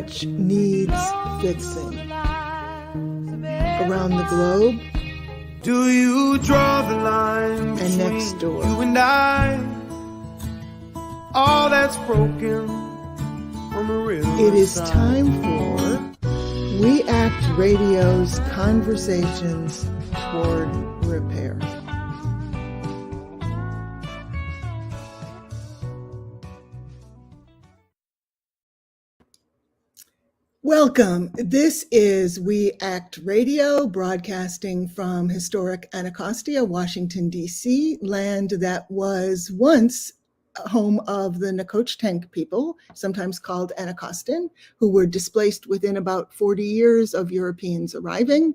much needs fixing around the globe. Do you draw the line and next door? You and I, all that's broken on the river. It is time for We Act Radio's Conversations Toward Repair. Welcome. This is We Act Radio, broadcasting from historic Anacostia, Washington, D.C., land that was once home of the Nacotchtank people, sometimes called Anacostan, who were displaced within about 40 years of Europeans arriving.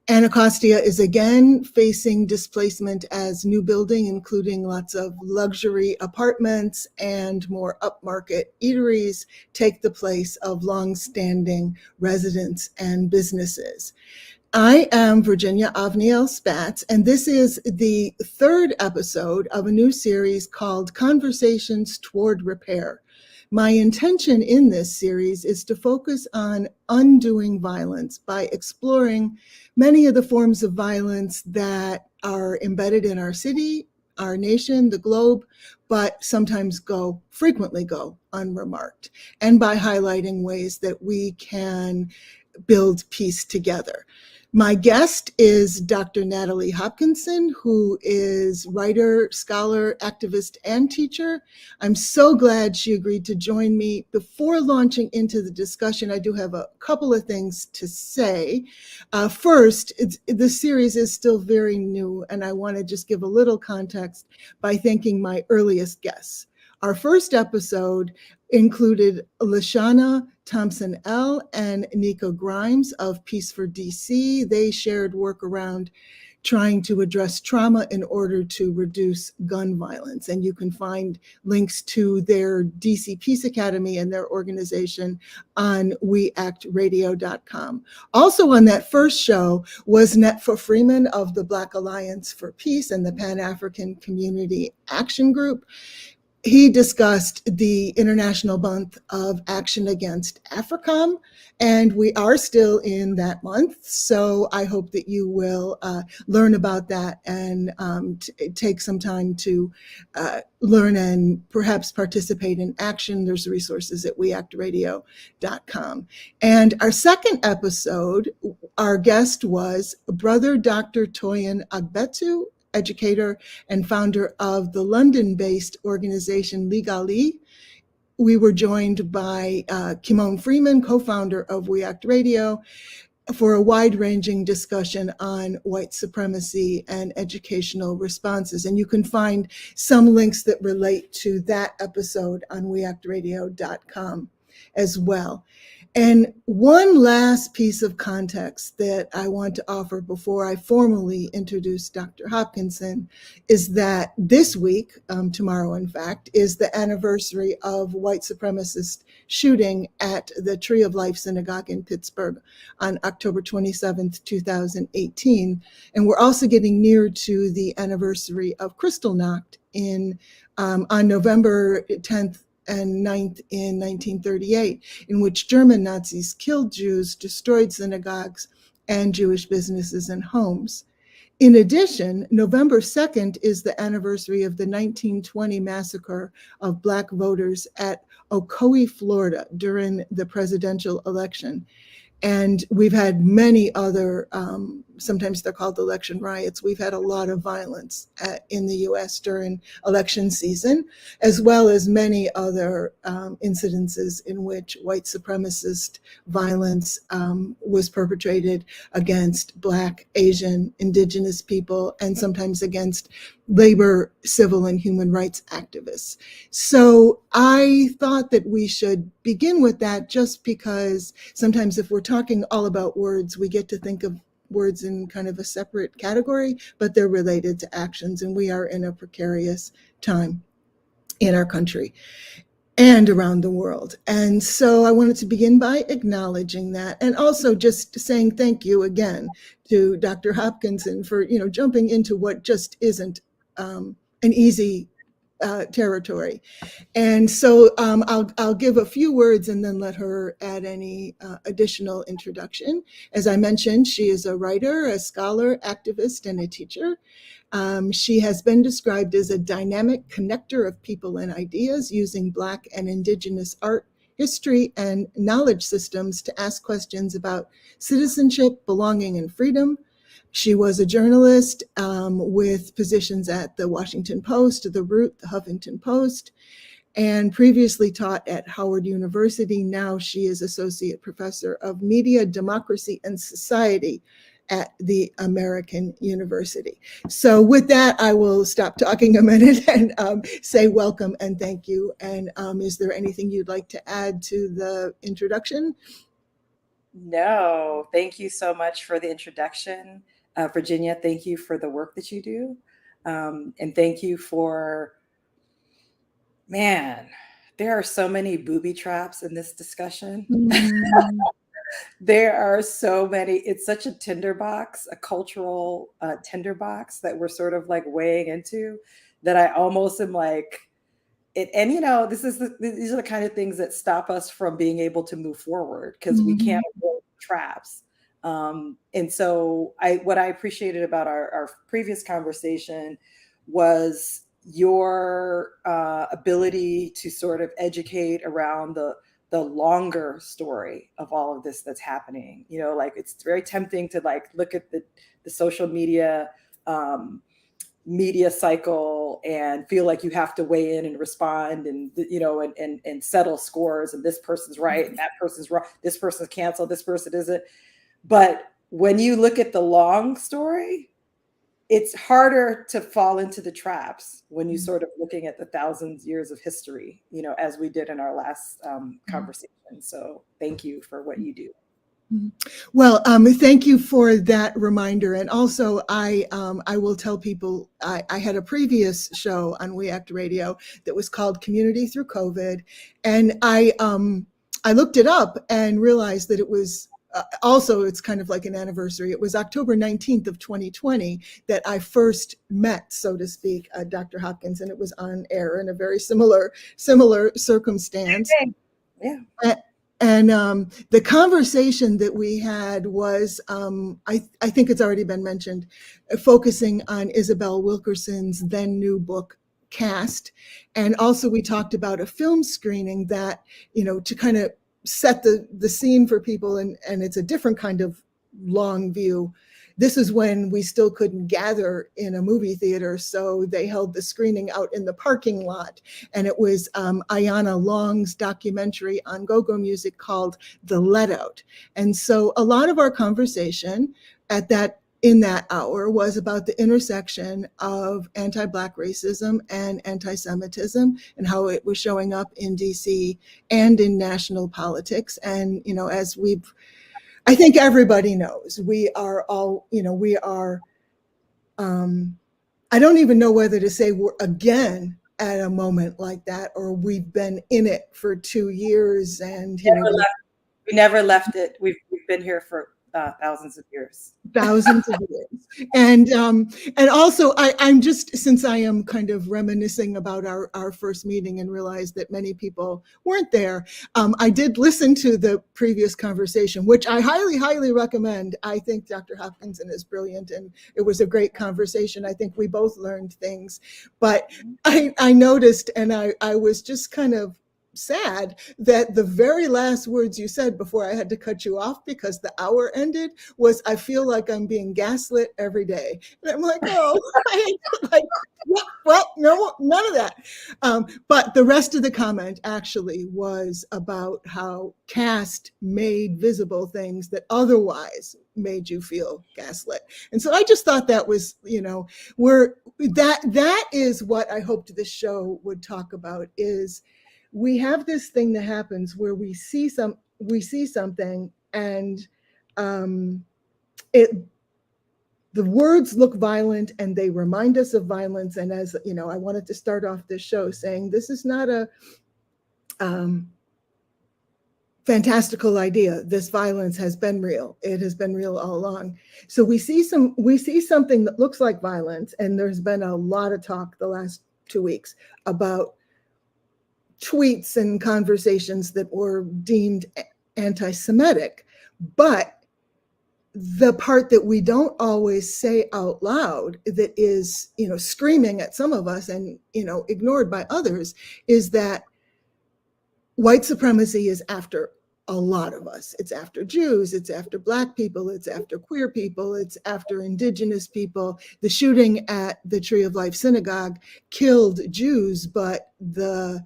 Anacostia is again facing displacement as new building, including lots of luxury apartments and more upmarket eateries, take the place of long-standing residents and businesses. I am Virginia Avniel Spatz, and this is the third episode of a new series called Conversations Toward Repair. My intention in this series is to focus on undoing violence by exploring many of the forms of violence that are embedded in our city, our nation, the globe, but sometimes frequently go unremarked, and by highlighting ways that we can build peace together. My guest is Dr. Natalie Hopkinson, who is writer, scholar, activist, and teacher. I'm so glad she agreed to join me. Before launching into the discussion, I do have a couple of things to say. First, the series is still very new, and I want to just give a little context by thanking my earliest guests. Our first episode included Lashana Thompson L. and Nico Grimes of Peace for DC. They shared work around trying to address trauma in order to reduce gun violence. And you can find links to their DC Peace Academy and their organization on weactradio.com. Also on that first show was Netfa Freeman of the Black Alliance for Peace and the Pan-African Community Action Group. He discussed the International Month of Action Against AFRICOM, and we are still in that month. So I hope that you will learn about that and take some time to learn and perhaps participate in action. There's resources at weactradio.com. And our second episode, our guest was Brother Dr. Toyin Agbetu, educator and founder of the London-based organization Legally. We were joined by Kimon Freeman, co-founder of We Act Radio, for a wide-ranging discussion on white supremacy and educational responses. And you can find some links that relate to that episode on weactradio.com as well. And one last piece of context that I want to offer before I formally introduce Dr. Hopkinson is that this week, tomorrow in fact, is the anniversary of white supremacist shooting at the Tree of Life Synagogue in Pittsburgh on October 27th, 2018. And we're also getting near to the anniversary of Kristallnacht on November 10th, and 9th in 1938, in which German Nazis killed Jews, destroyed synagogues, and Jewish businesses and homes. In addition, November 2nd is the anniversary of the 1920 massacre of Black voters at Ocoee, Florida, during the presidential election. And we've had many other, sometimes they're called election riots. We've had a lot of violence in the US during election season, as well as many other incidences in which white supremacist violence was perpetrated against Black, Asian, Indigenous people, and sometimes against labor, civil, and human rights activists. So I thought that we should begin with that, just because sometimes if we're talking all about words, we get to think of words in kind of a separate category, but they're related to actions, and we are in a precarious time in our country and around the world. And so I wanted to begin by acknowledging that, and also just saying thank you again to Dr. Hopkinson for, jumping into what just isn't an easy territory. And so I'll give a few words and then let her add any additional introduction. As I mentioned, she is a writer, a scholar, activist, and a teacher. She has been described as a dynamic connector of people and ideas using Black and Indigenous art, history, and knowledge systems to ask questions about citizenship, belonging, and freedom. She was a journalist with positions at the Washington Post, the Root, the Huffington Post, and previously taught at Howard University. Now she is Associate Professor of Media, Democracy, and Society at the American University. So with that, I will stop talking a minute and say welcome and thank you. And is there anything you'd like to add to the introduction? No, thank you so much for the introduction. Virginia, thank you for the work that you do. And thank you for, man, there are so many booby traps in this discussion. Mm. There are so many. It's such a tinderbox, a cultural tinderbox that we're sort of like weighing into that I almost am like, and you know, these are the kind of things that stop us from being able to move forward because we can't avoid traps. And so what I appreciated about our previous conversation was your ability to sort of educate around the longer story of all of this that's happening. You know, like it's very tempting to like look at the social media media cycle and feel like you have to weigh in and respond and, you know, and settle scores and this person's right and that person's wrong, this person's canceled, this person isn't. But when you look at the long story, it's harder to fall into the traps when you sort of looking at the thousands years of history, you know, as we did in our last conversation. So thank you for what you do. Well, thank you for that reminder. And also, I will tell people, I had a previous show on We Act Radio that was called Community Through COVID. And I looked it up and realized that it was also, it's kind of like an anniversary. It was October 19th of 2020 that I first met, so to speak, Dr. Hopkinson. It was on air in a very similar circumstance. Yeah. And the conversation that we had was, I think it's already been mentioned, focusing on Isabel Wilkerson's then new book, Cast. And also we talked about a film screening that, you know, to kind of set the scene for people, and it's a different kind of long view. This is when we still couldn't gather in a movie theater, so they held the screening out in the parking lot. And it was Ayanna Long's documentary on go-go music called The Let Out. And so a lot of our conversation in that hour was about the intersection of anti-Black racism and anti-Semitism and how it was showing up in DC and in national politics. And, you know, as I think everybody knows, we are all, you know, I don't even know whether to say we're again at a moment like that, or we've been in it for 2 years and, you know, we never left it. We've been here for thousands of years. Thousands of years. And also I'm just, since I am kind of reminiscing about our first meeting and realized that many people weren't there, I did listen to the previous conversation, which I highly, highly recommend. I think Dr. Hopkinson is brilliant and it was a great conversation. I think we both learned things, but I noticed, and I was just kind of sad that the very last words you said before I had to cut you off because the hour ended was, I feel like I'm being gaslit every day. And I'm like, oh, well, no, none of that. But the rest of the comment actually was about how Cast made visible things that otherwise made you feel gaslit. And so I just thought that was, you know, that is what I hoped this show would talk about, is we have this thing that happens where we see something and the words look violent and they remind us of violence. And as you know, I wanted to start off this show saying this is not a fantastical idea. This violence has been real. It has been real all along. So we see something that looks like violence, and there's been a lot of talk the last 2 weeks about tweets and conversations that were deemed anti-Semitic. But the part that we don't always say out loud that is, screaming at some of us and, ignored by others is that white supremacy is after a lot of us. It's after Jews, it's after Black people, it's after queer people, it's after Indigenous people. The shooting at the Tree of Life Synagogue killed Jews, but the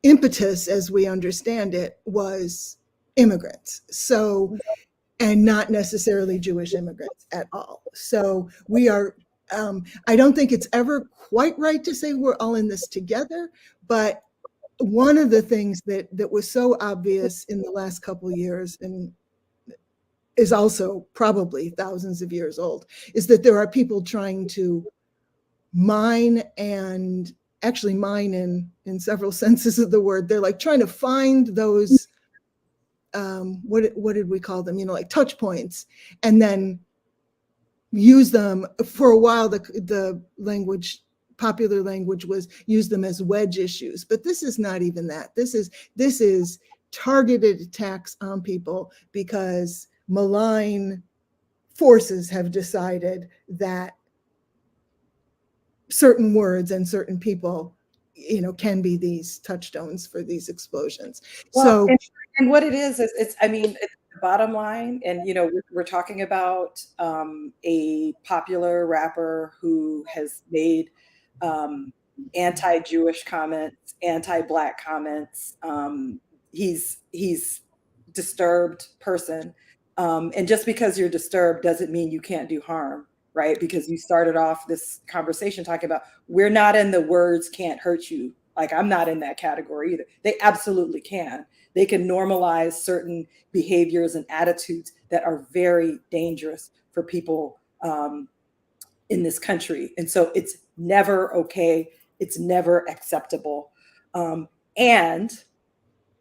impetus, as we understand it, was immigrants. So, and not necessarily Jewish immigrants at all. So we are, I don't think it's ever quite right to say we're all in this together, but one of the things that was so obvious in the last couple of years and is also probably thousands of years old is that there are people trying to mine, and actually mine in several senses of the word. They're like trying to find those what did we call them, like touch points, and then use them. For a while the popular language was use them as wedge issues, but this is not even that. This is targeted attacks on people because malign forces have decided that certain words and certain people can be these touchstones for these explosions. Well, So and what it is it's the bottom line, and we're talking about a popular rapper who has made anti-Jewish comments, anti-Black comments. He's disturbed person, and just because you're disturbed doesn't mean you can't do harm, right? Because you started off this conversation talking about we're not in the words can't hurt you. Like, I'm not in that category either. They absolutely can. They can normalize certain behaviors and attitudes that are very dangerous for people in this country. And so it's never okay. It's never acceptable. And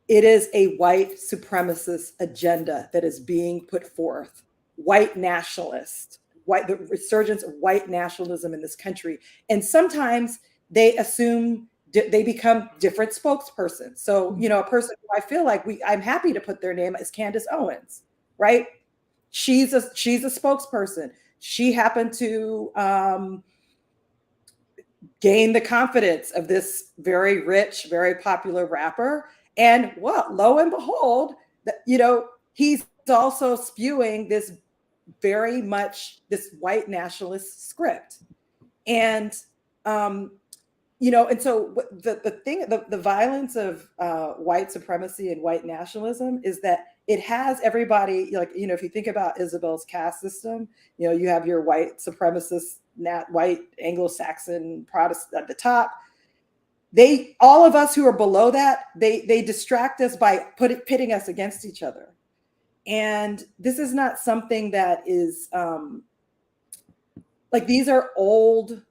it is a white supremacist agenda that is being put forth. White nationalist, the resurgence of white nationalism in this country. And sometimes they assume they become different spokespersons. So, a person who I feel like I'm happy to put their name is Candace Owens, right? She's a spokesperson. She happened to gain the confidence of this very rich, very popular rapper. And lo and behold, he's also spewing this very much this white nationalist script. And and so the thing, the violence of white supremacy and white nationalism is that it has everybody, if you think about Isabel's caste system, you have your white supremacist, white Anglo-Saxon Protestant at the top. All of us who are below that, they distract us by pitting us against each other. And this is not something that is these are old.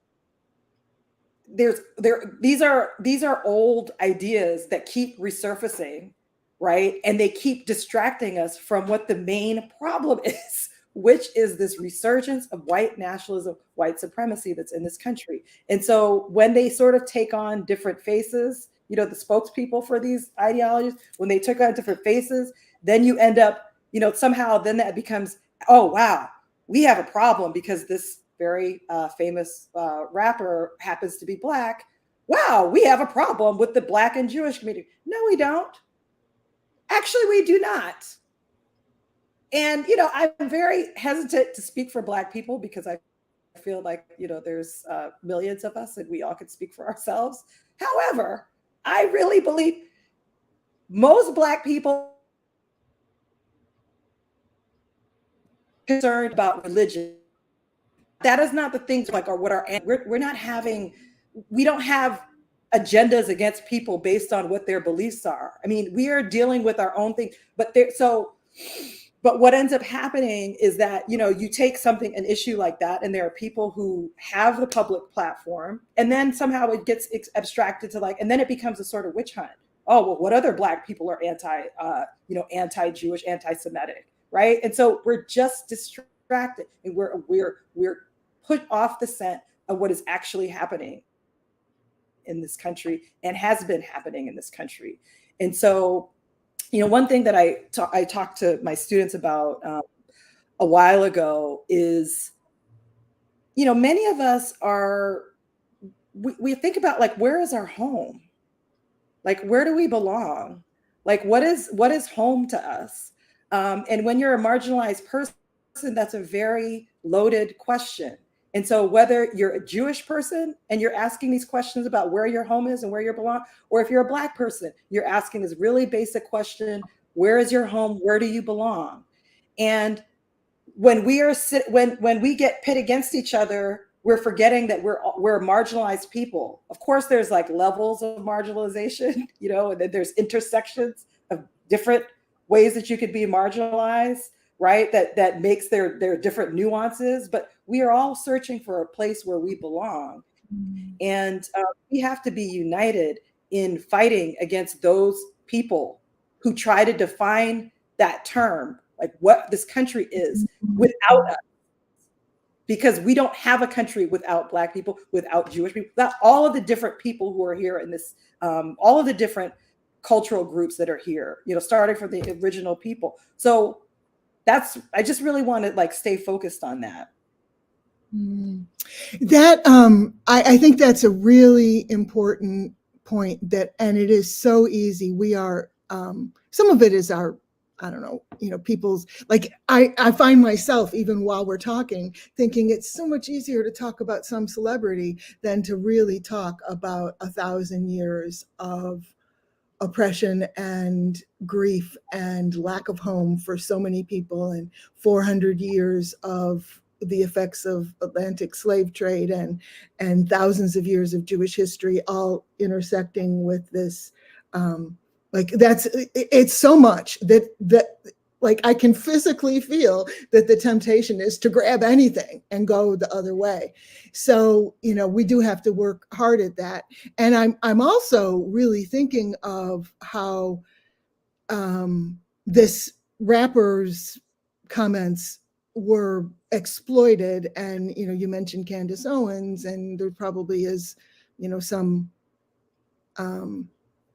These are old ideas that keep resurfacing, right? And they keep distracting us from what the main problem is, which is this resurgence of white nationalism, white supremacy that's in this country. And so when they sort of take on different faces, the spokespeople for these ideologies, when they took on different faces, then you end up, somehow then that becomes, oh, wow, we have a problem because this very famous rapper happens to be Black. Wow, we have a problem with the Black and Jewish community. No, we don't. Actually, we do not. And, I'm very hesitant to speak for Black people because I feel like, there's millions of us and we all could speak for ourselves. However, I really believe most Black people are concerned about religion. That is not the things or what we're not having. We don't have agendas against people based on what their beliefs are. I mean, we are dealing with our own thing, but what ends up happening is that, you take an issue like that, and there are people who have the public platform, and then somehow it gets abstracted to and then it becomes a sort of witch hunt. Oh, well, what other Black people are anti-Jewish, anti-Semitic, right? And so we're just distracted, and we're put off the scent of what is actually happening. in this country and has been happening in this country. And so, one thing that I talked to my students about a while ago is, many of us we think about like, where is our home? Like, where do we belong? Like, what is home to us? And when you're a marginalized person, that's a very loaded question. And so whether you're a Jewish person and you're asking these questions about where your home is and where you belong, or if you're a Black person, you're asking this really basic question, where is your home? Where do you belong? And when we get pit against each other, we're forgetting that we're marginalized people. Of course, there's like levels of marginalization, and then there's intersections of different ways that you could be marginalized, right? That makes their different nuances, but we are all searching for a place where we belong. And we have to be united in fighting against those people who try to define that term, like what this country is, without us. Because we don't have a country without Black people, without Jewish people, without all of the different people who are here in this, all of the different cultural groups that are here, starting from the original people. So I just really want to like stay focused on that. That I think that's a really important point, and it is so easy. We are some of it is our, I don't know, people's, like I find myself, even while we're talking, thinking it's so much easier to talk about some celebrity than to really talk about 1,000 years of oppression and grief and lack of home for so many people, and 400 years of the effects of Atlantic slave trade and thousands of years of Jewish history, all intersecting with this. It's so much that like I can physically feel that the temptation is to grab anything and go the other way. So, we do have to work hard at that. And I'm also really thinking of how this rapper's comments were exploited. And, you mentioned Candace Owens, and there probably is, some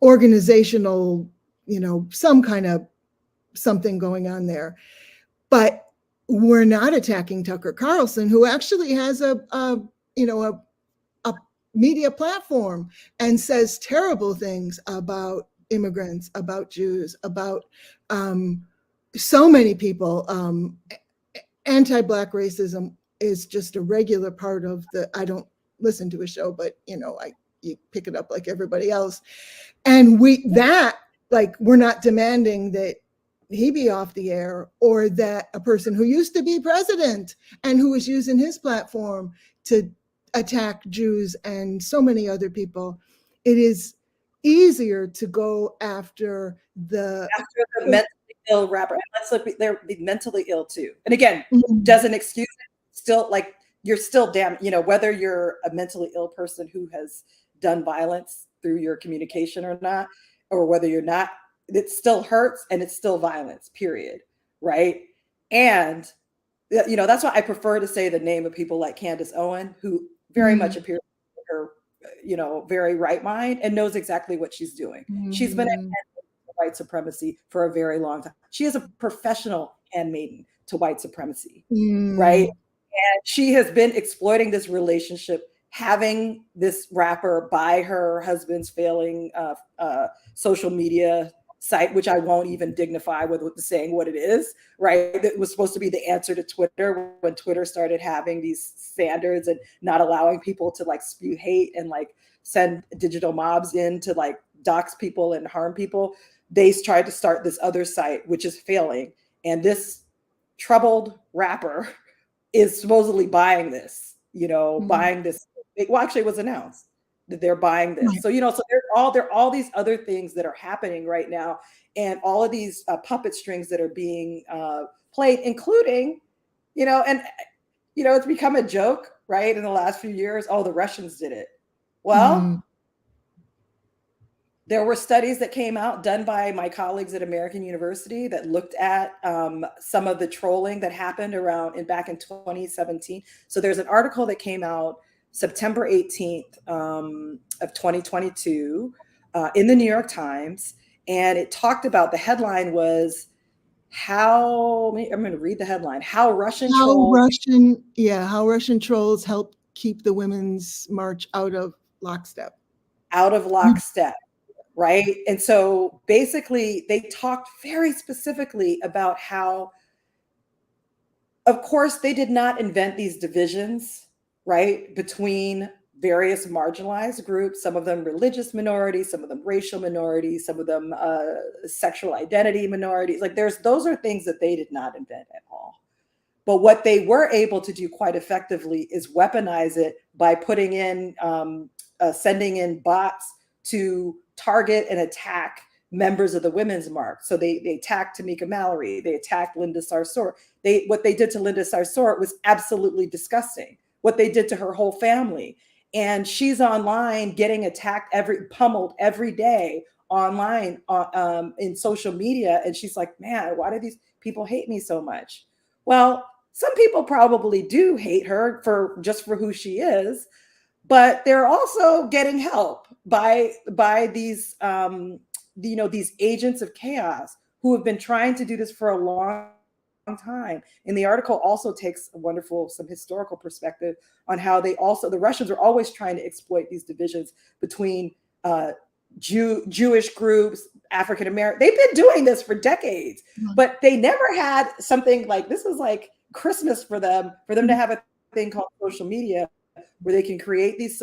organizational, some kind of something going on there. But we're not attacking Tucker Carlson, who actually has a media platform and says terrible things about immigrants, about Jews, about so many people. Anti-Black racism is just a regular part of I don't listen to a show, but you pick it up like everybody else. And we're not demanding that he be off the air, or that a person who used to be president and who is using his platform to attack Jews and so many other people. It is easier to go after the mentally ill rapper. And let's look, they're mentally ill too. And again, doesn't excuse it. Still, like, you're still damn, whether you're a mentally ill person who has done violence through your communication or not, or whether you're not, it still hurts and it's still violence, period. Right. And, that's why I prefer to say the name of people like Candace Owen, who very much appears in her, very right mind and knows exactly what she's doing. She's been at white supremacy for a very long time. She is a professional handmaiden to white supremacy, right? And she has been exploiting this relationship, having this rapper buy her husband's failing social media site, which I won't even dignify with saying what it is, right? It was supposed to be the answer to Twitter when Twitter started having these standards and not allowing people to like spew hate and like send digital mobs in to like dox people and harm people. They tried to start this other site, which is failing. And this troubled rapper is supposedly buying this, buying this. Well, actually it was announced that they're buying this. So, so there are all these other things that are happening right now. And all of these puppet strings that are being played, including, it's become a joke, right? In the last few years, the Russians did it. Well, there were studies that came out done by my colleagues at American University that looked at some of the trolling that happened back in 2017. So there's an article that came out September 18th of 2022 in the New York Times. And it talked about, the headline was I'm going to read the headline, how Russian trolls help keep the Women's March out of lockstep. Right? And so basically they talked very specifically about how, of course, they did not invent these divisions, right, between various marginalized groups, some of them religious minorities, some of them racial minorities, some of them sexual identity minorities. Like those are things that they did not invent at all. But what they were able to do quite effectively is weaponize it by putting in, sending in bots to target and attack members of the Women's March. So they attacked Tamika Mallory, they attacked Linda Sarsour. What they did to Linda Sarsour was absolutely disgusting. What they did to her whole family. And she's online getting attacked, pummeled every day online in social media. And she's like, man, why do these people hate me so much? Well, some people probably do hate her for who she is, but they're also getting help by these these agents of chaos who have been trying to do this for a long time. And the article also takes some historical perspective on how the Russians are always trying to exploit these divisions between Jewish groups, African American. They've been doing this for decades, but they never had something like this. Was like Christmas for them to have a thing called social media, where they can create these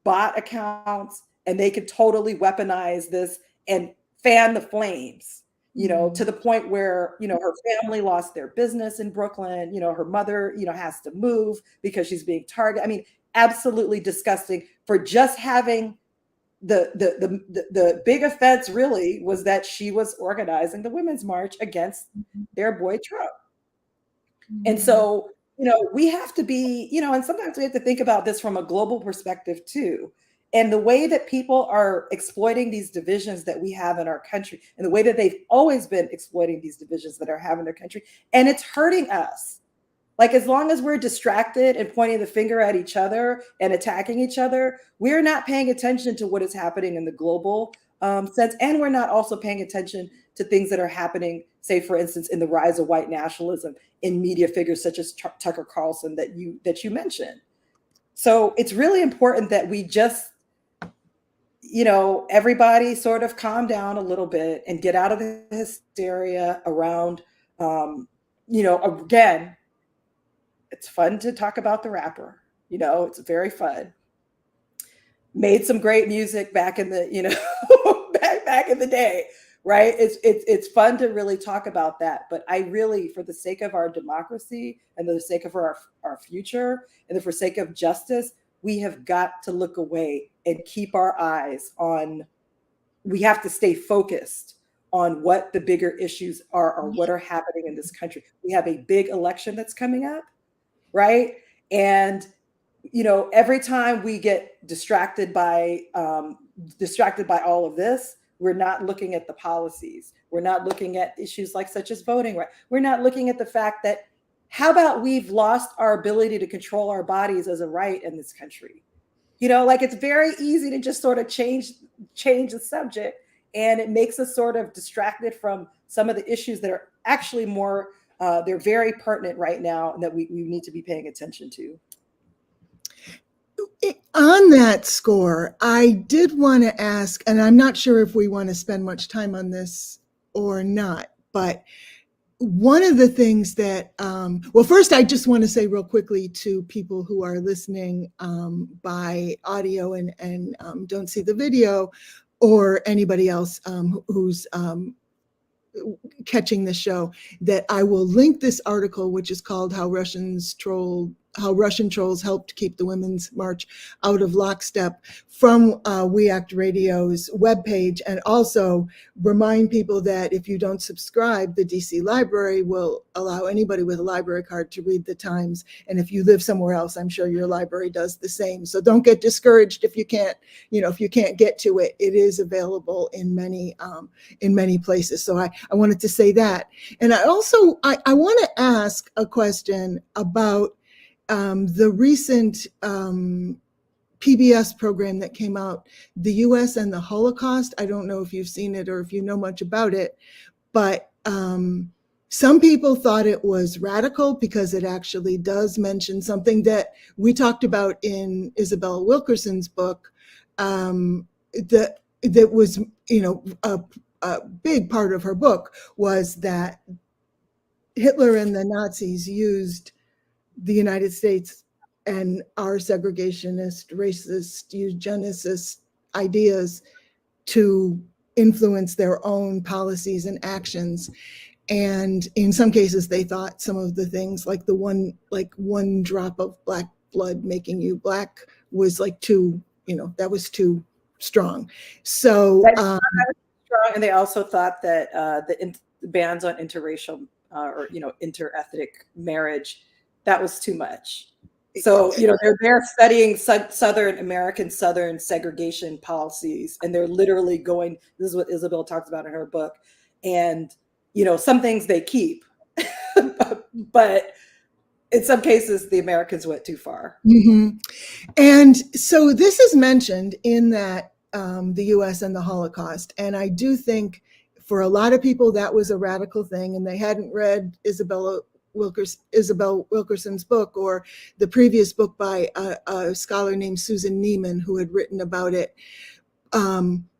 bot accounts, and they could totally weaponize this and fan the flames, to the point where, her family lost their business in Brooklyn. Her mother, has to move because she's being targeted. I mean, absolutely disgusting. For just having the big offense really was that she was organizing the Women's March against their boy Trump. And so, we have to be, and sometimes we have to think about this from a global perspective too. And the way that people are exploiting these divisions that we have in our country, and the way that they've always been exploiting these divisions that are having their country, and it's hurting us. Like, as long as we're distracted and pointing the finger at each other and attacking each other, we're not paying attention to what is happening in the global sense. And we're not also paying attention to things that are happening, say, for instance, in the rise of white nationalism in media figures such as Tucker Carlson that you mentioned. So it's really important that we just, everybody sort of calm down a little bit and get out of the hysteria around, again, it's fun to talk about the rapper. It's very fun. Made some great music back in the, back in the day, right? It's fun to really talk about that. But I really, for the sake of our democracy and for the sake of our future and for the sake of justice, we have got to look away and keep our eyes on, we have to stay focused on what the bigger issues are or what are happening in this country. We have a big election that's coming up, right? And, every time we get distracted by all of this, we're not looking at the policies. We're not looking at issues such as voting right. We're not looking at the fact that, how about we've lost our ability to control our bodies as a right in this country? It's very easy to just sort of change the subject, and it makes us sort of distracted from some of the issues that are actually more, they're very pertinent right now and that we need to be paying attention to. On that score, I did want to ask, and I'm not sure if we want to spend much time on this or not, but one of the things that, first, I just want to say real quickly to people who are listening by audio and don't see the video, or anybody else who's catching the show, that I will link this article, which is called How Russian Trolls Helped Keep the Women's March Out of Lockstep, from We Act Radio's webpage, and also remind people that if you don't subscribe, the DC Library will allow anybody with a library card to read the Times. And if you live somewhere else, I'm sure your library does the same. So don't get discouraged if you can't get to it. It is available in many places. So I wanted to say that. And I also, I want to ask a question about the recent PBS program that came out, The U.S. and the Holocaust. I don't know if you've seen it or if you know much about it, but some people thought it was radical because it actually does mention something that we talked about in Isabel Wilkerson's book, that was, a big part of her book was that Hitler and the Nazis used the United States and our segregationist, racist, eugenicist ideas to influence their own policies and actions. And in some cases, they thought some of the things like one drop of black blood making you black was like too, that was too strong. So, strong, and they also thought that the bans on interracial or interethnic marriage, that was too much. So they're studying Southern American Southern segregation policies, and they're literally going. This is what Isabel talks about in her book, and some things they keep, but in some cases the Americans went too far. Mm-hmm. And so this is mentioned in that the U.S. and the Holocaust, and I do think for a lot of people that was a radical thing, and they hadn't read Isabel Wilkerson's book or the previous book by a scholar named Susan Neiman who had written about it.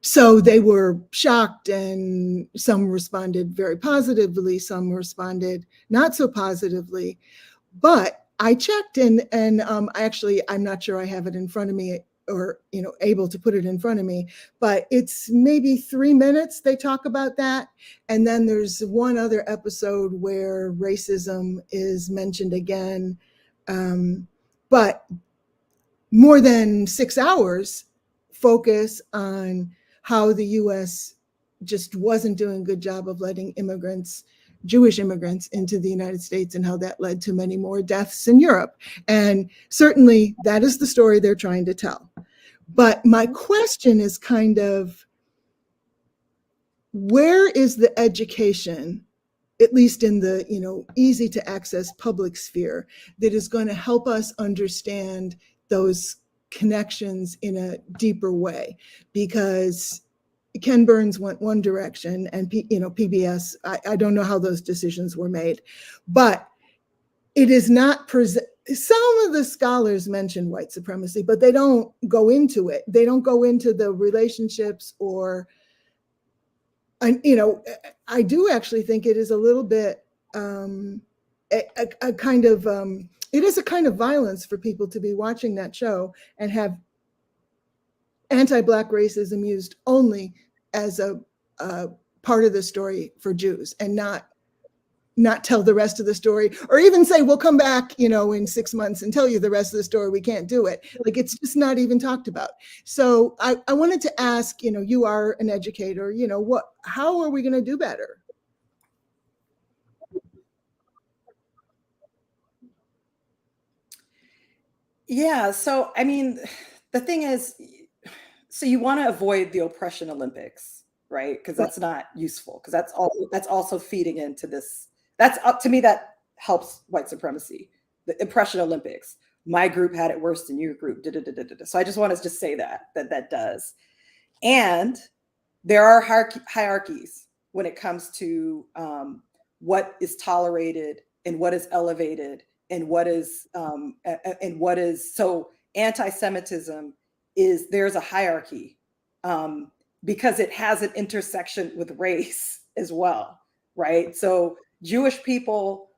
So they were shocked, and some responded very positively, some responded not so positively. But I checked, and actually, I'm not sure I have it in front of me or able to put it in front of me, but it's maybe 3 minutes they talk about that. And then there's one other episode where racism is mentioned again. But more than 6 hours focus on how the US just wasn't doing a good job of letting Jewish immigrants into the United States, and how that led to many more deaths in Europe. And certainly that is the story they're trying to tell. But my question is kind of, where is the education, at least in the easy to access public sphere, that is going to help us understand those connections in a deeper way? Because Ken Burns went one direction, and PBS, I don't know how those decisions were made, but it is not some of the scholars mention white supremacy, but they don't go into it. They don't go into the relationships, or, I do actually think it is a little bit a kind of it is a kind of violence for people to be watching that show and have anti-Black racism used only as a part of the story for Jews, and not tell the rest of the story, or even say, we'll come back, in 6 months and tell you the rest of the story. We can't do it. Like, it's just not even talked about. So I wanted to ask, you are an educator, how are we going to do better? Yeah. So, I mean, the thing is, so you want to avoid the oppression Olympics, right? Because that's not useful, because that's also feeding into this. That's up to me, that helps white supremacy, the oppression Olympics. My group had it worse than your group. So I just want to just say that does. And there are hierarchies when it comes to what is tolerated and what is elevated and what is so anti-Semitism there's a hierarchy because it has an intersection with race as well, right? So Jewish people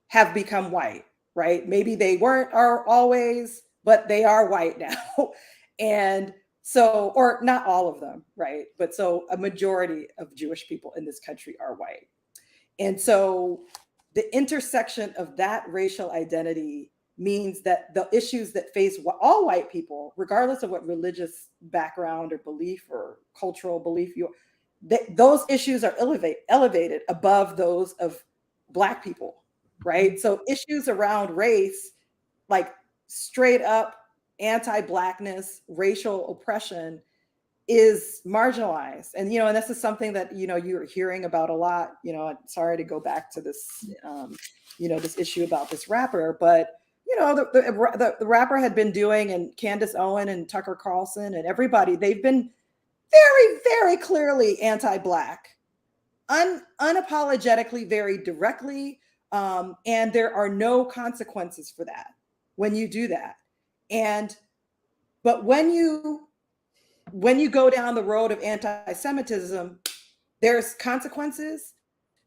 have become white, right? Maybe they are always, but they are white now. And so, or not all of them, right? But so a majority of Jewish people in this country are white. And so the intersection of that racial identity means that the issues that face all white people, regardless of what religious background or belief or cultural belief those issues are elevated above those of Black people, right? So issues around race, like straight up anti-Blackness, racial oppression, is marginalized. And this is something that you're hearing about a lot. Sorry to go back to this this issue about this rapper, but you know, the rapper had been doing, and Candace Owen and Tucker Carlson and everybody, they've been very, very clearly anti-Black, unapologetically, very directly. And there are no consequences for that when you do that. But when you go down the road of anti-Semitism, there's consequences.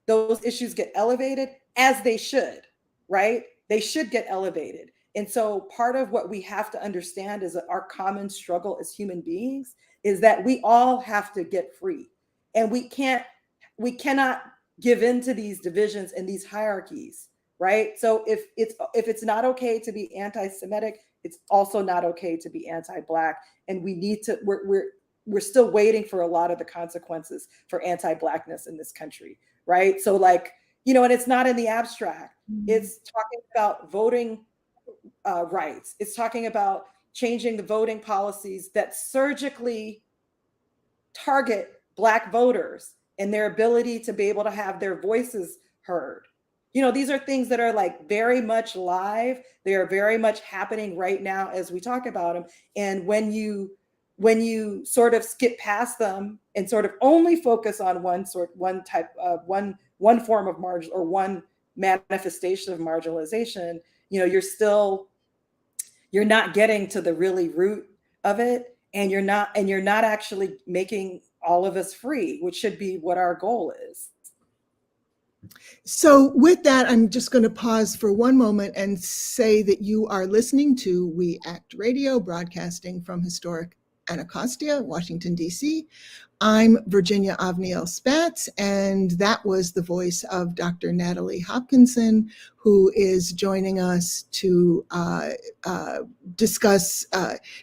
Those issues get elevated, as they should, right? They should get elevated. And so part of what we have to understand is that our common struggle as human beings is that we all have to get free. And we cannot give in to these divisions and these hierarchies, right? So if it's not okay to be anti-Semitic, it's also not okay to be anti-Black. And we need to, we're still waiting for a lot of the consequences for anti-Blackness in this country, right? So like, you know, and it's not in the abstract. It's talking about voting rights. It's talking about changing the voting policies that surgically target Black voters and their ability to be able to have their voices heard. You know, these are things that are like very much live. They are very much happening right now as we talk about them. And when you sort of skip past them and sort of only focus on one type of one form of margin or one manifestation of marginalization, you know, you're not getting to the really root of it, and you're not actually making all of us free, which should be what our goal is. So with that, I'm just going to pause for one moment and say that you are listening to We Act Radio, broadcasting from historic Anacostia, Washington, D.C. I'm Virginia Avniel Spatz, and that was the voice of Dr. Natalie Hopkinson, who is joining us to discuss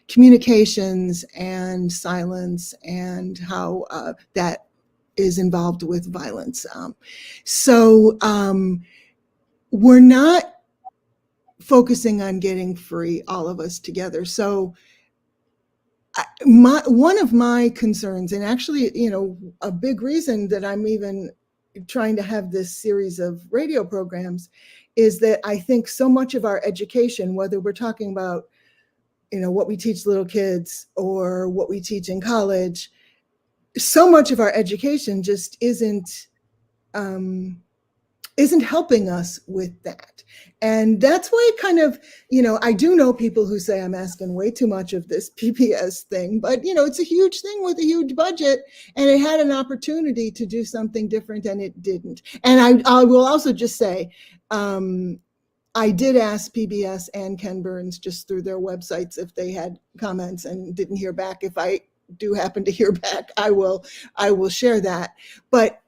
communications and silence and how that is involved with violence. So we're not focusing on getting free, all of us together. So one of my concerns, and actually, you know, a big reason that I'm even trying to have this series of radio programs, is that I think so much of our education, whether we're talking about, you know, what we teach little kids or what we teach in college, so much of our education just isn't helping us with that. And that's why it kind of, you know, I do know people who say I'm asking way too much of this PBS thing, but, you know, it's a huge thing with a huge budget, and it had an opportunity to do something different, and it didn't. And I will also just say, I did ask PBS and Ken Burns just through their websites if they had comments, and didn't hear back. If I do happen to hear back, I will share that. But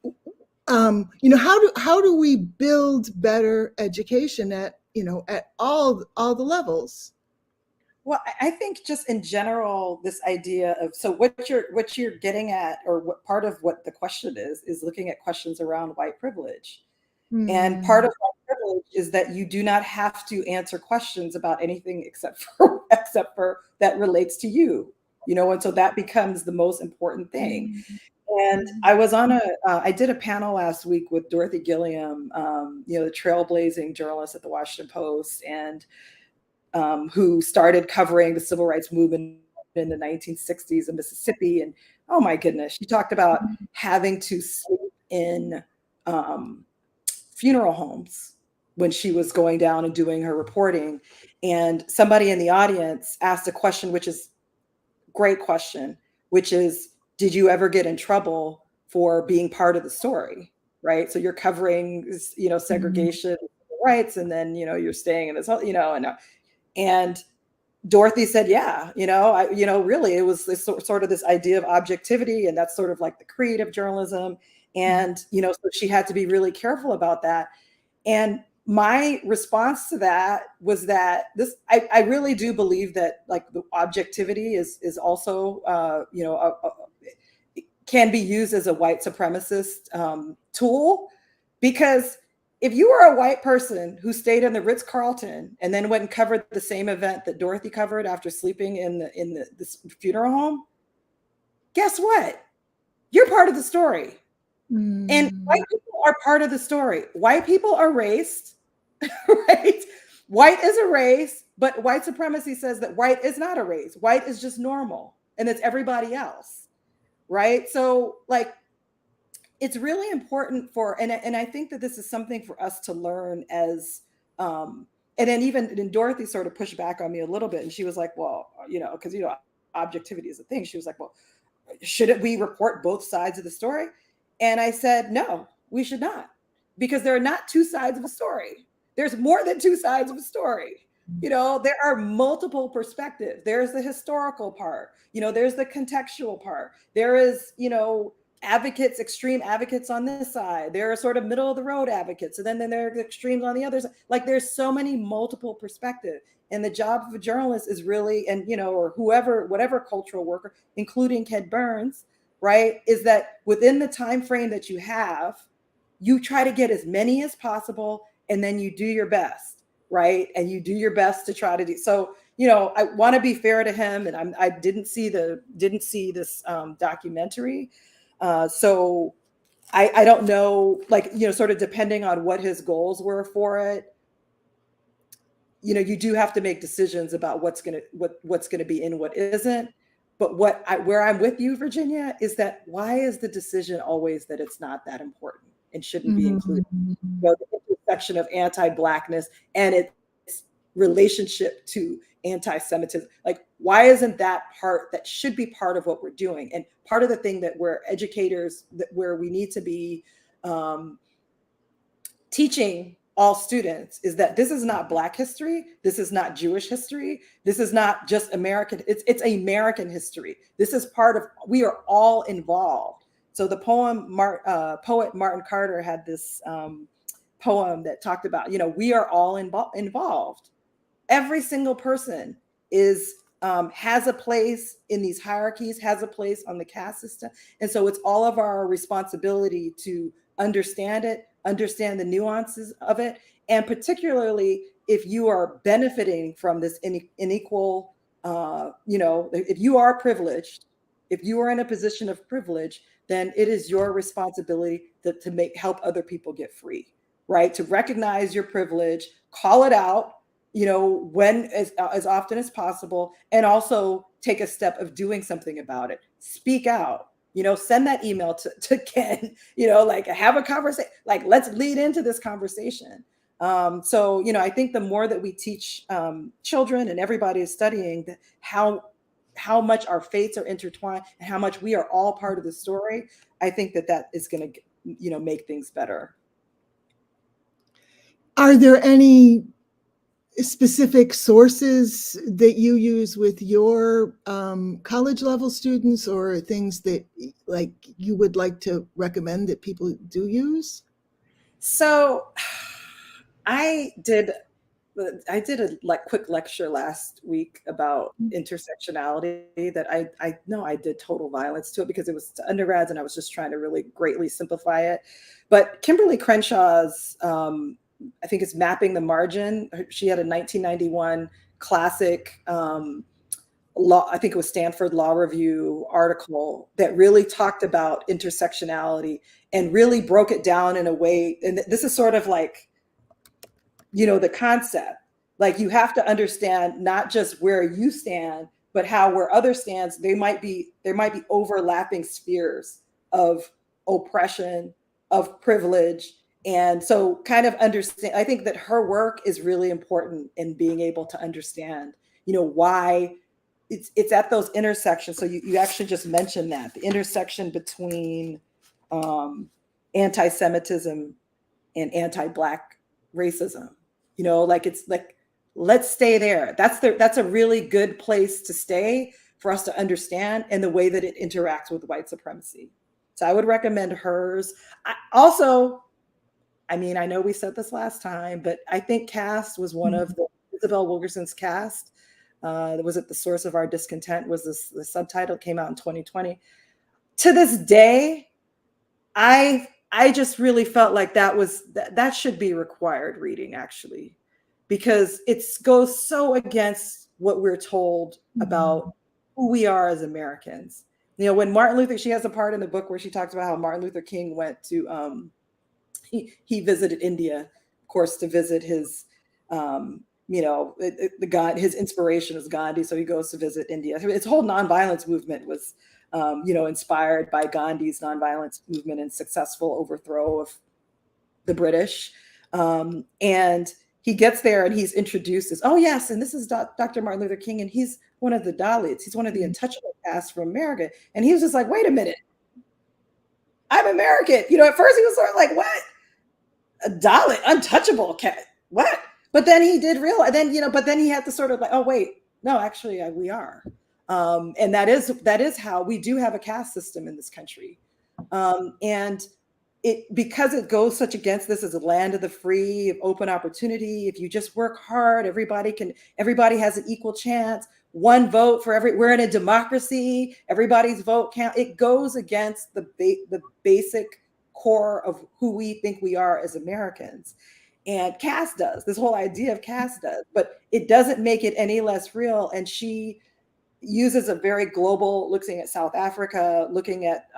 you know, how do we build better education at, you know, at all the levels? Well, I think just in general, this idea of, so what you're getting at, or what part of what the question is looking at questions around white privilege. And part of white privilege is that you do not have to answer questions about anything except for that relates to you, you know, and so that becomes the most important thing. And I was on I did a panel last week with Dorothy Gilliam, you know, the trailblazing journalist at the Washington Post, and who started covering the civil rights movement in the 1960s in Mississippi. And oh my goodness, she talked about having to sleep in funeral homes when she was going down and doing her reporting. And somebody in the audience asked a question, which is a great question, which is, did you ever get in trouble for being part of the story? Right. So you're covering, you know, segregation rights, and then, you know, you're staying in this, you know, and Dorothy said, yeah, you know, really, it was this sort of this idea of objectivity, and that's sort of like the creative journalism. And, you know, so she had to be really careful about that. And my response to that was that I really do believe that, like, the objectivity is also, you know, can be used as a white supremacist tool, because if you were a white person who stayed in the Ritz-Carlton and then went and covered the same event that Dorothy covered after sleeping in this funeral home, guess what? You're part of the story. And white people are part of the story. White people are racist, right? white is a race, but white supremacy says that white is not a race. White is just normal, and it's everybody else, right? So like, it's really important for, and I think that this is something for us to learn as, and then even and Dorothy sort of pushed back on me a little bit, and she was like, well, because objectivity is a thing. She was like, well, shouldn't we report both sides of the story? And I said, no, we should not, because there are not two sides of a story. There's more than two sides of a story. There are multiple perspectives. There's the historical part, there's the contextual part. There is, advocates, extreme advocates on this side. There are sort of middle of the road advocates. And then there are the extremes on the other side. Like, there's so many multiple perspectives. And the job of a journalist is really, and or whoever, whatever cultural worker, including Ken Burns, right, is that within the time frame that you have, you try to get as many as possible, and then you do your best, right? And you do your best to try to do so. I want to be fair to him, and I didn't see this documentary, so I don't know, like, sort of depending on what his goals were for it. You do have to make decisions about what's gonna be in, what isn't. But where I'm with you, Virginia, is that why is the decision always that it's not that important and shouldn't be included? The intersection of anti-Blackness and its relationship to anti-Semitism. Like, why isn't that part that should be part of what we're doing? And part of the thing that we're educators, where we need to be teaching all students, is that this is not Black history. This is not Jewish history. This is not just American. It's American history. This is part of, we are all involved. So the poet Martin Carter had this poem that talked about, we are all involved. Every single person has a place in these hierarchies, has a place on the caste system. And so it's all of our responsibility to understand it, understand the nuances of it. And particularly if you are benefiting from this unequal, if you are privileged, if you are in a position of privilege, then it is your responsibility to help other people get free, right? To recognize your privilege, call it out, when as often as possible, and also take a step of doing something about it. Speak out, send that email to Ken, like, have a conversation, like, let's lead into this conversation. So, I think the more that we teach children, and everybody is studying, that how much our fates are intertwined and how much we are all part of the story, I think that is going to, make things better. Are there any specific sources that you use with your college level students, or things that like you would like to recommend that people do use? So I did a quick lecture last week about intersectionality that I know I did total violence to it, because it was to undergrads and I was just trying to really greatly simplify it. But Kimberly Crenshaw's, I think it's Mapping the Margin. She had a 1991 classic law, I think it was Stanford Law Review article, that really talked about intersectionality and really broke it down in a way. And this is sort of like, the concept, like, you have to understand not just where you stand, but where others stands, there might be overlapping spheres of oppression, of privilege. And so kind of understand, I think that her work is really important in being able to understand, why it's at those intersections. So you actually just mentioned that, the intersection between anti-Semitism and anti-Black racism, like, it's like, let's stay there. That's a really good place to stay for us to understand, and the way that it interacts with white supremacy. So I would recommend hers. I know we said this last time, but I think Caste was one of Isabel Wilkerson's Caste. Was it The Source of Our Discontent? Was the subtitle? Came out in 2020. To this day, I just really felt like that should be required reading, actually, because it goes so against what we're told about who we are as Americans. When Martin Luther, she has a part in the book where she talks about how Martin Luther King went to, he visited India, of course, to visit his his inspiration is Gandhi, so he goes to visit India. Its whole nonviolence movement was, inspired by Gandhi's nonviolence movement and successful overthrow of the British. And he gets there and he's introduced as, oh yes, and this is Dr. Martin Luther King, and he's one of the Dalits. He's one of the untouchable caste from America. And he was just like, wait a minute, I'm American. At first he was sort of like, what? A Dalit, untouchable cat? What? But then he did realize, but then he had to sort of like, oh wait, no, actually we are. And that is how we do have a caste system in this country. And because it goes such against this as a land of the free, of open opportunity. If you just work hard, everybody has an equal chance. One vote for we're in a democracy. Everybody's vote count. It goes against the basic core of who we think we are as Americans. And caste does. This whole idea of caste does, but it doesn't make it any less real. And she uses a very global, looking at South Africa, looking at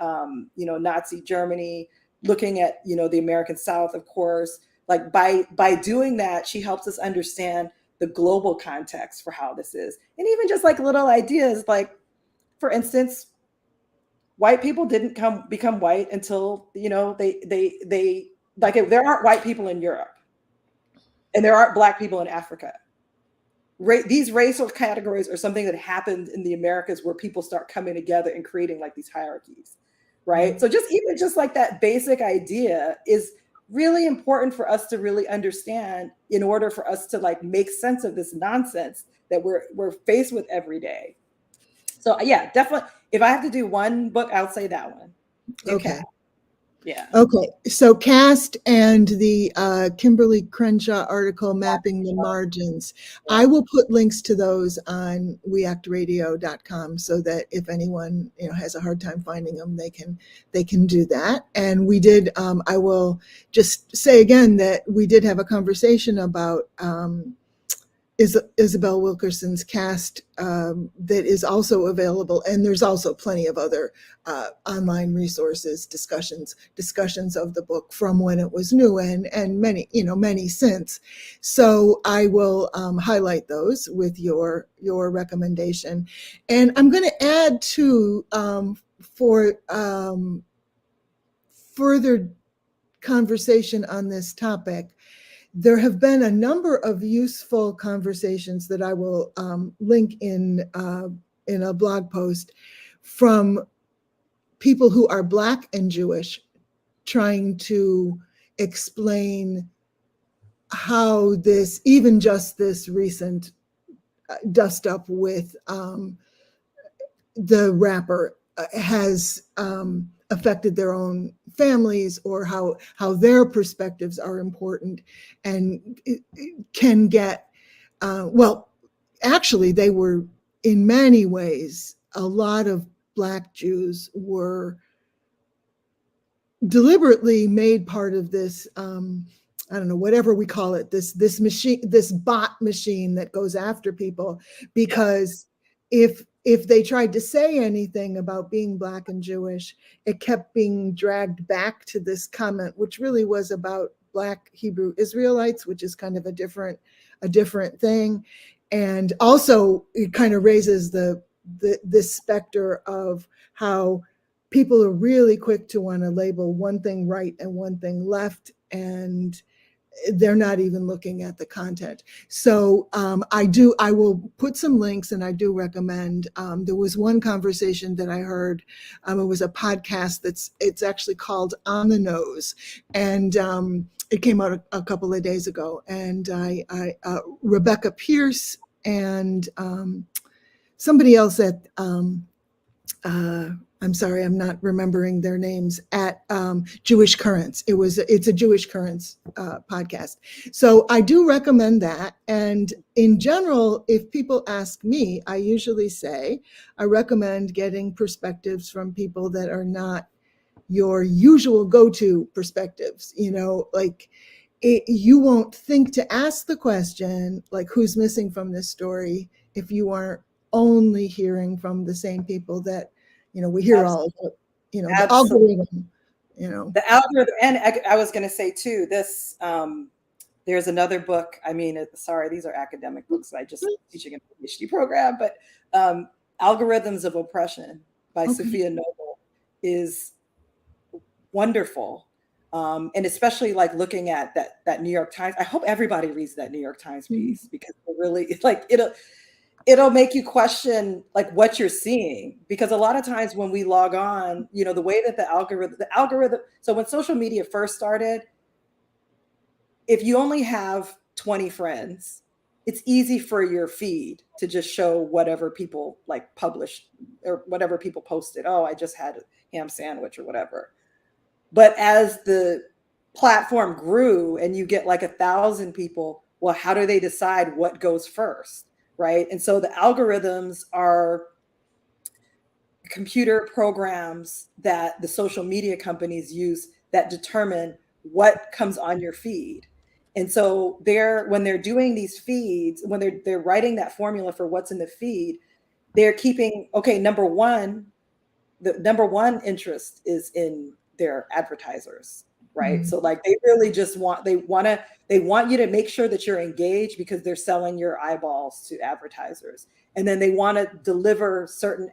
Nazi Germany, looking at the American South, of course. Like by doing that, she helps us understand the global context for how this is. And even just like little ideas, like, for instance, white people didn't become white until they like, if there aren't white people in Europe and there aren't Black people in Africa. These racial categories are something that happened in the Americas, where people start coming together and creating like these hierarchies, right? Mm-hmm. So just like that basic idea is really important for us to really understand, in order for us to like make sense of this nonsense that we're faced with every day. So yeah, definitely. If I have to do one book, I'll say that one. Okay. Yeah. Okay. So caste and the Kimberly Crenshaw article, Mapping the Margins. Yeah. I will put links to those on weactradio.com so that if anyone has a hard time finding them, they can do that. And we did. I will just say again that we did have a conversation about Isabel Wilkerson's Caste that is also available, and there's also plenty of other online resources, discussions of the book from when it was new, and many since. So I will highlight those with your recommendation, and I'm going to add to for further conversation on this topic. There have been a number of useful conversations that I will link in a blog post from people who are Black and Jewish, trying to explain how even just this recent dust up with the rapper has affected their own families, or how their perspectives are important and can get, actually they were, in many ways, a lot of Black Jews were deliberately made part of this, I don't know, whatever we call it, this machine, this bot machine that goes after people, because if they tried to say anything about being Black and Jewish, it kept being dragged back to this comment, which really was about Black Hebrew Israelites, which is kind of a different thing. And also it kind of raises this specter of how people are really quick to want to label one thing right and one thing left, and they're not even looking at the content. So I will put some links, and I do recommend. There was one conversation that I heard. It was a podcast it's actually called On the Nose, and it came out a couple of days ago. And Rebecca Pierce and somebody else at I'm sorry, I'm not remembering their names, at Jewish Currents. It's a Jewish Currents podcast. So I do recommend that. And in general, if people ask me, I usually say I recommend getting perspectives from people that are not your usual go-to perspectives. Like you won't think to ask the question, like, who's missing from this story, if you aren't only hearing from the same people that we hear. Absolutely. All the algorithm, the algorithm. And I was going to say too, this There's another book. I mean, sorry, these are academic books. I just teaching in a PhD program, but Algorithms of Oppression by Sophia Noble is wonderful. And especially like looking at that New York Times. I hope everybody reads that New York Times piece because it really like it'll make you question like what you're seeing, because a lot of times when we log on, you know, the way that the algorithm, so when social media first started, if you only have 20 friends, it's easy for your feed to just show whatever people like published or whatever people posted. Oh, I just had a ham sandwich or whatever. But as the platform grew and you get like 1,000 people, well, how do they decide what goes first? Right. And so the algorithms are computer programs that the social media companies use that determine what comes on your feed. And so when they're doing these feeds, when they're writing that formula for what's in the feed, they're keeping, okay, the number one interest is in their advertisers, right? So like they really just want you to make sure that you're engaged because they're selling your eyeballs to advertisers. And then they want to deliver certain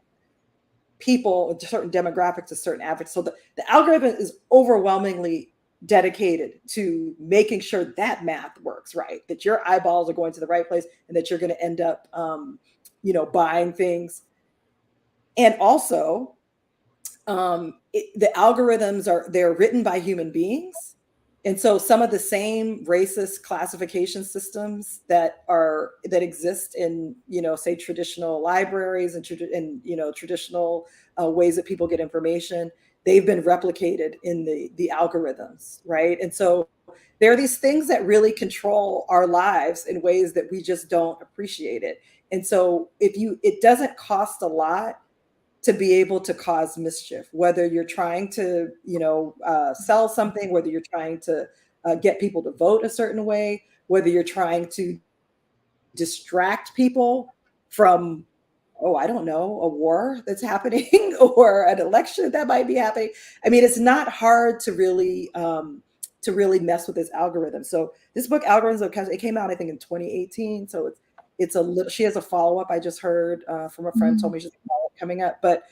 people, certain demographics to certain advertisers. So the algorithm is overwhelmingly dedicated to making sure that math works right, that your eyeballs are going to the right place and that you're going to end up, buying things. And also, the algorithms they're written by human beings. And so some of the same racist classification systems that exist in, say traditional libraries and traditional ways that people get information, they've been replicated in the algorithms, right? And so there are these things that really control our lives in ways that we just don't appreciate it. And so it doesn't cost a lot to be able to cause mischief, whether you're trying to, sell something, whether you're trying to get people to vote a certain way, whether you're trying to distract people from, I don't know, a war that's happening or an election that might be happening. I mean, it's not hard to really mess with this algorithm. So this book, Algorithms of Oppression, it came out, I think, in 2018. So it's a little, she has a follow-up. I just heard from a friend told me she's a follow-up coming up, but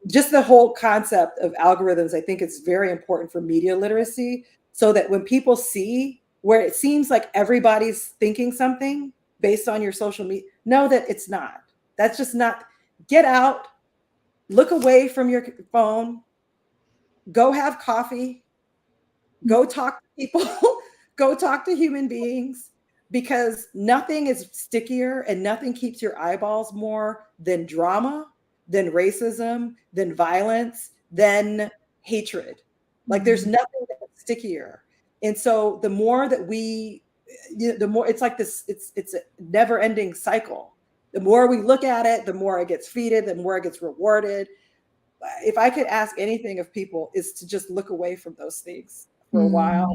just the whole concept of algorithms, I think it's very important for media literacy, so that when people see where it seems like everybody's thinking something based on your social media, know that it's not. That's just not. Get out, look away from your phone, go have coffee, go talk to people, go talk to human beings, because nothing is stickier and nothing keeps your eyeballs more than drama, than racism, than violence, than hatred. Like there's nothing that's stickier. And so the more that the more it's like this, it's a never ending cycle. The more we look at it, the more it gets feeded, the more it gets rewarded. If I could ask anything of people, is to just look away from those things for a while,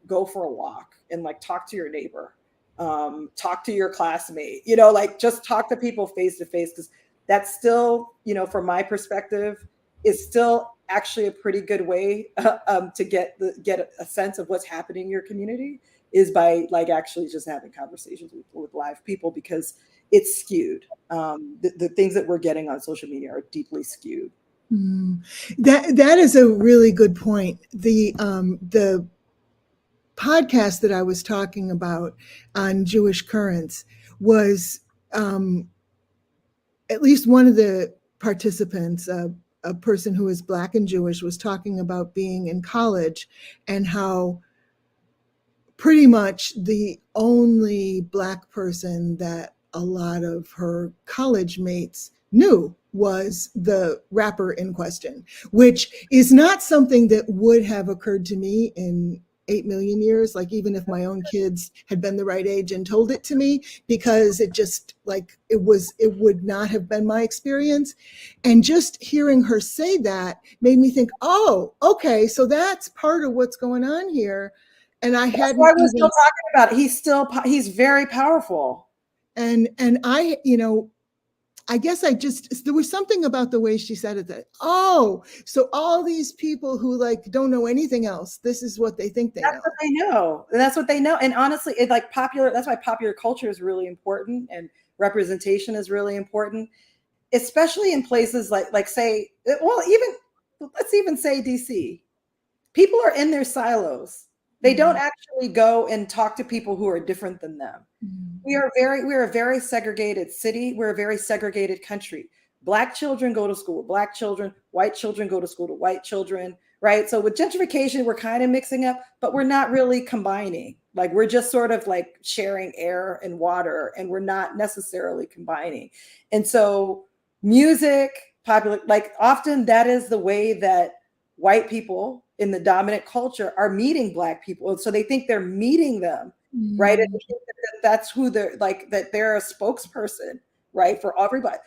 go for a walk and like talk to your neighbor, talk to your classmate, like just talk to people face to face, because that's still, from my perspective, is still actually a pretty good way to get a sense of what's happening in your community, is by like actually just having conversations with live people, because it's skewed. The things that we're getting on social media are deeply skewed. That is a really good point. The podcast that I was talking about on Jewish currents was at least one of the participants, a person who is Black and Jewish, was talking about being in college and how pretty much the only Black person that a lot of her college mates knew was the rapper in question, which is not something that would have occurred to me in 8 million years. Like even if my own kids had been the right age and told it to me, because it just like, it would not have been my experience. And just hearing her say that made me think, oh, okay, so that's part of what's going on here. And I hadn't. That's why we're still talking about it. He's very powerful. And I, I guess there was something about the way she said it that, oh, so all these people who like don't know anything else, this is what they think they That's know. what they know. That's what they know. And honestly, it like that's why popular culture is really important and representation is really important, especially in places like say, well, even let's even say DC. People are in their silos. They don't actually go and talk to people who are different than them. We're a very segregated city. We're a very segregated country. Black children go to school with black children, white children go to school to white children, right? So with gentrification, we're kind of mixing up, but we're not really combining. Like we're just sort of like sharing air and water, and we're not necessarily combining. And so music, popular, like often that is the way that white people in the dominant culture are meeting black people. And so they think they're meeting them, right? And that's who they're like, that they're a spokesperson, right? For everybody.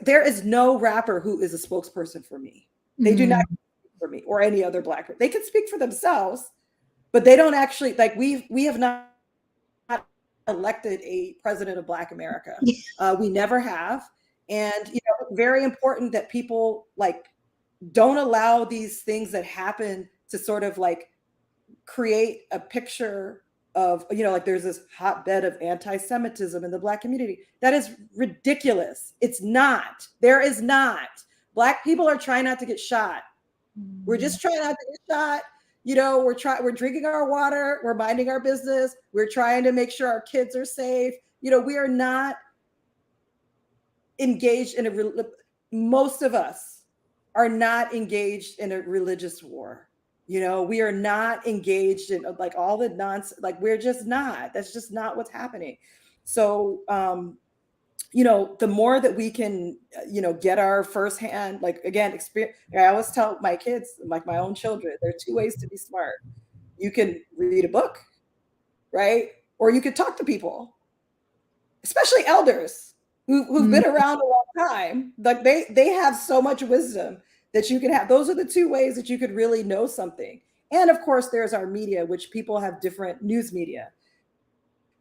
There is no rapper who is a spokesperson for me. They do not speak for me or any other black. They can speak for themselves, but they don't actually, like we have not elected a president of Black America. We never have. And, very important that people like don't allow these things that happen to sort of like create a picture of, like there's this hotbed of anti-Semitism in the Black community. That is ridiculous. It's not. There is not. Black people are trying not to get shot. We're just trying not to get shot. We're drinking our water. We're minding our business. We're trying to make sure our kids are safe. We are not engaged in most of us are not engaged in a religious war. We are not engaged in like all the nonsense. Like we're just not. That's just not what's happening. So, the more that we can, get our firsthand, like again, experience. I always tell my kids, like my own children, there are two ways to be smart. You can read a book, right? Or you could talk to people, especially elders who've been around a long time. Like they have so much wisdom that you can have. Those are the two ways that you could really know something. And of course, there's our media, which people have different news media,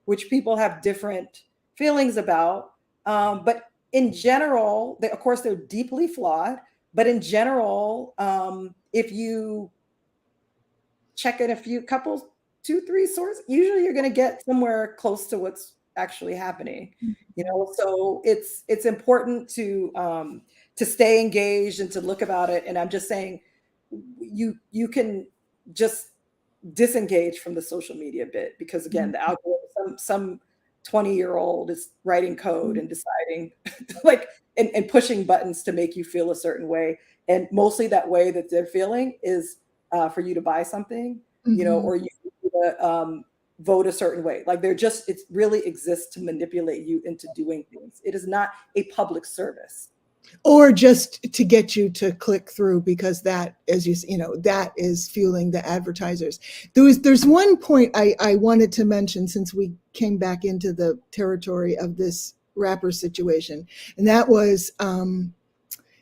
which people have different feelings about. But in general, of course, they're deeply flawed. But in general, if you check in couple, 2-3 sources, usually you're going to get somewhere close to what's actually happening. So it's important to stay engaged and to look about it. And I'm just saying, you can just disengage from the social media bit, because again, the algorithm, some 20-year-old is writing code and deciding like and pushing buttons to make you feel a certain way, and mostly that way that they're feeling is for you to buy something, or you vote a certain way. Like it really exists to manipulate you into doing things. It is not a public service. Or just to get you to click through, because that, as that is fueling the advertisers. There's one point I wanted to mention, since we came back into the territory of this rapper situation, and that was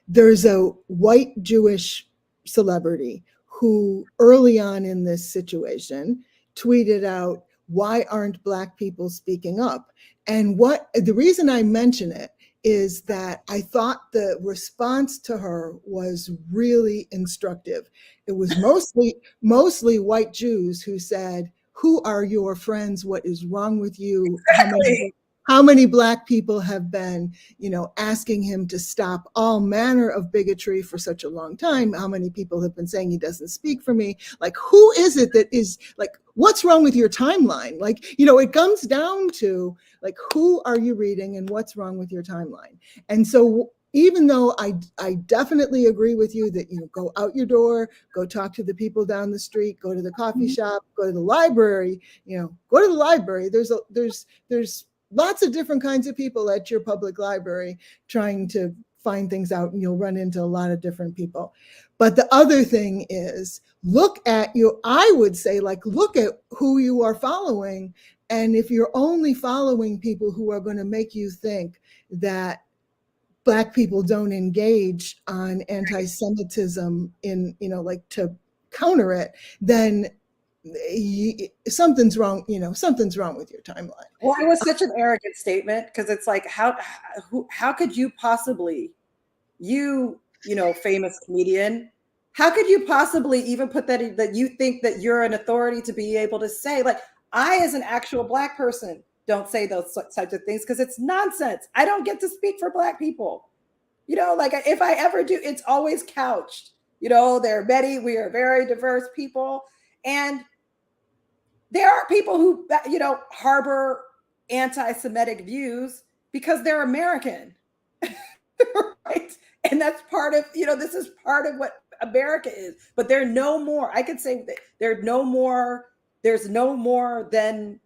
there's a white Jewish celebrity who early on in this situation tweeted out, "Why aren't Black people speaking up?" And the reason I mention it is that I thought the response to her was really instructive. It was mostly white Jews who said, "Who are your friends? What is wrong with you? Exactly. How many Black people have been, asking him to stop all manner of bigotry for such a long time? How many people have been saying he doesn't speak for me? Like, who is it that is like, what's wrong with your timeline?" Like, it comes down to like, who are you reading and what's wrong with your timeline? And so even though I definitely agree with you that, go out your door, go talk to the people down the street, go to the coffee shop, go to the library, go to the library. There's lots of different kinds of people at your public library trying to find things out, and you'll run into a lot of different people. But the other thing is, I would say, like, look at who you are following. And if you're only following people who are going to make you think that Black people don't engage on anti-Semitism in, like, to counter it, then something's wrong. Something's wrong with your timeline. Well, it was such an arrogant statement because it's like, how could you possibly, famous comedian, how could you possibly even put that in, that you think that you're an authority to be able to say, like, I, as an actual Black person, don't say those types of things because it's nonsense. I don't get to speak for Black people. Like, if I ever do, it's always couched. We are very diverse people. And there are people who, harbor anti-Semitic views because they're American, right? And that's part of, this is part of what America is. But there are no more, I could say that there's no more than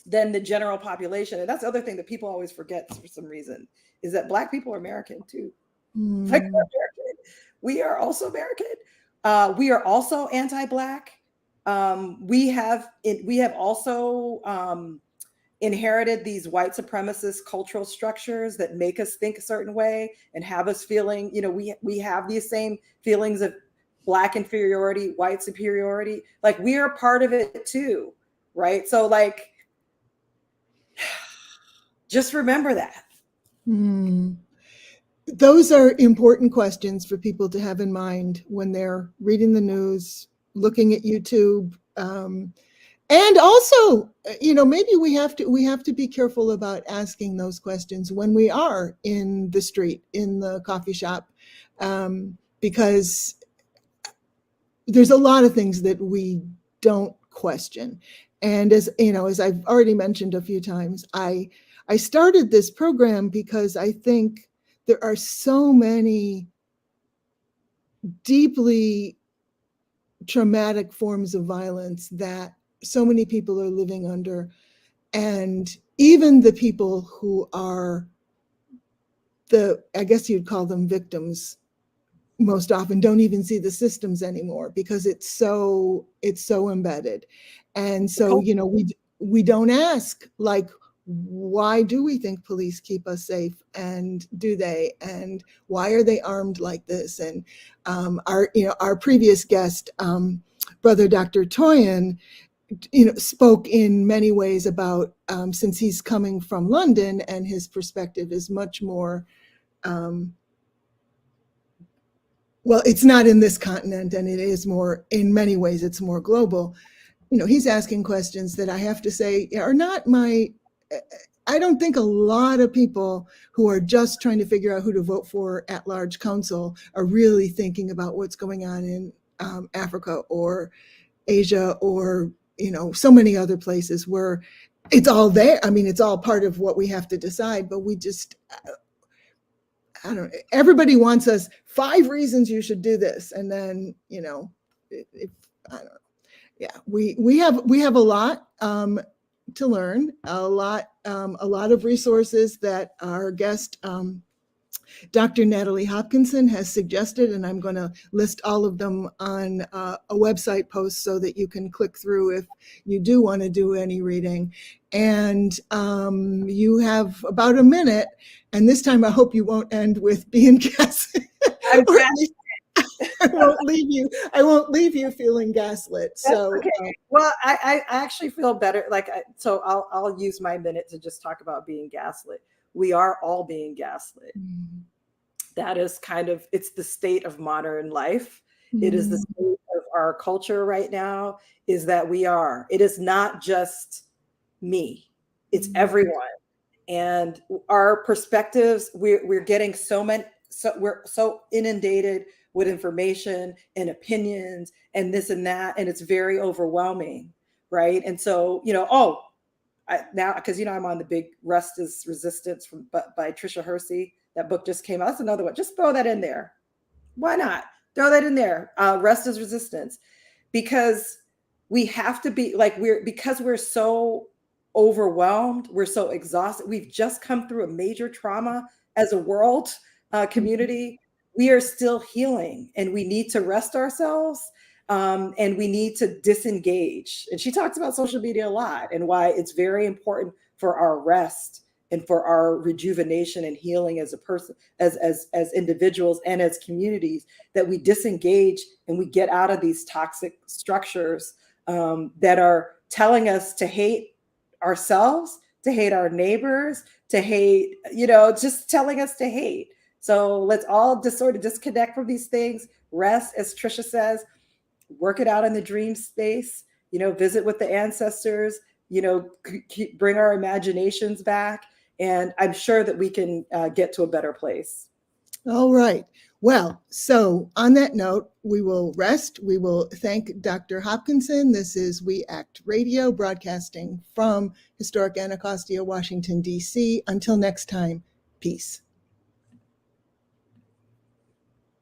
the general population. And that's the other thing that people always forget for some reason, is that Black people are American too. Like, we're American. We are also American. We are also anti-Black. We have also inherited these white supremacist cultural structures that make us think a certain way and have us feeling, we have these same feelings of Black inferiority, white superiority. Like, we are part of it too, right? So, like, just remember that. Those are important questions for people to have in mind when they're reading the news, looking at YouTube. And also, maybe we have to be careful about asking those questions when we are in the street, in the coffee shop, because there's a lot of things that we don't question. And as I've already mentioned a few times, I started this program because I think there are so many deeply traumatic forms of violence that so many people are living under. And even the people who are I guess you'd call them victims, most often don't even see the systems anymore because it's so embedded. And so, we don't ask, like, why do we think police keep us safe? And do they? And why are they armed like this? And our previous guest, Brother Dr. Toyin, spoke in many ways about, since he's coming from London and his perspective is much more, well, it's not in this continent, and it is more, in many ways, it's more global. He's asking questions that I have to say are not I don't think a lot of people who are just trying to figure out who to vote for at large council are really thinking about what's going on in Africa or Asia or, so many other places where it's all there. I mean, it's all part of what we have to decide, but we just, I don't know. Everybody wants us 5 reasons you should do this. And then, I don't know. Yeah, we have a lot to learn, a lot of resources that our guest, Dr. Natalie Hopkinson, has suggested, and I'm going to list all of them on a website post so that you can click through if you do want to do any reading. And you have about a minute, and this time I hope you won't end with being gaslit. I won't leave you feeling gaslit. So, okay. Well, I actually feel better. So I'll use my minute to just talk about being gaslit. We are all being gaslit. Mm-hmm. That is it's the state of modern life. Mm-hmm. It is the state of our culture right now, is that it is not just me, it's mm-hmm. everyone. And our perspectives, we're getting we're so inundated with information and opinions and this and that, and it's very overwhelming, right? And so, now, because I'm on the big Rest is Resistance by Tricia Hersey. That book just came out. That's another one. Just throw that in there. Why not? Throw that in there. Rest is Resistance. Because we have to be because we're so overwhelmed, we're so exhausted. We've just come through a major trauma as a world community. We are still healing, and we need to rest ourselves. And we need to disengage. And she talks about social media a lot and why it's very important for our rest and for our rejuvenation and healing as a person, as individuals and as communities, that we disengage and we get out of these toxic structures that are telling us to hate ourselves, to hate our neighbors, to hate, just telling us to hate. So let's all just sort of disconnect from these things, rest, as Trisha says, work it out in the dream space, visit with the ancestors, bring our imaginations back. And I'm sure that we can get to a better place. All right. Well, so on that note, we will rest. We will thank Dr. Hopkinson. This is We Act Radio, broadcasting from historic Anacostia, Washington, D.C. Until next time, peace.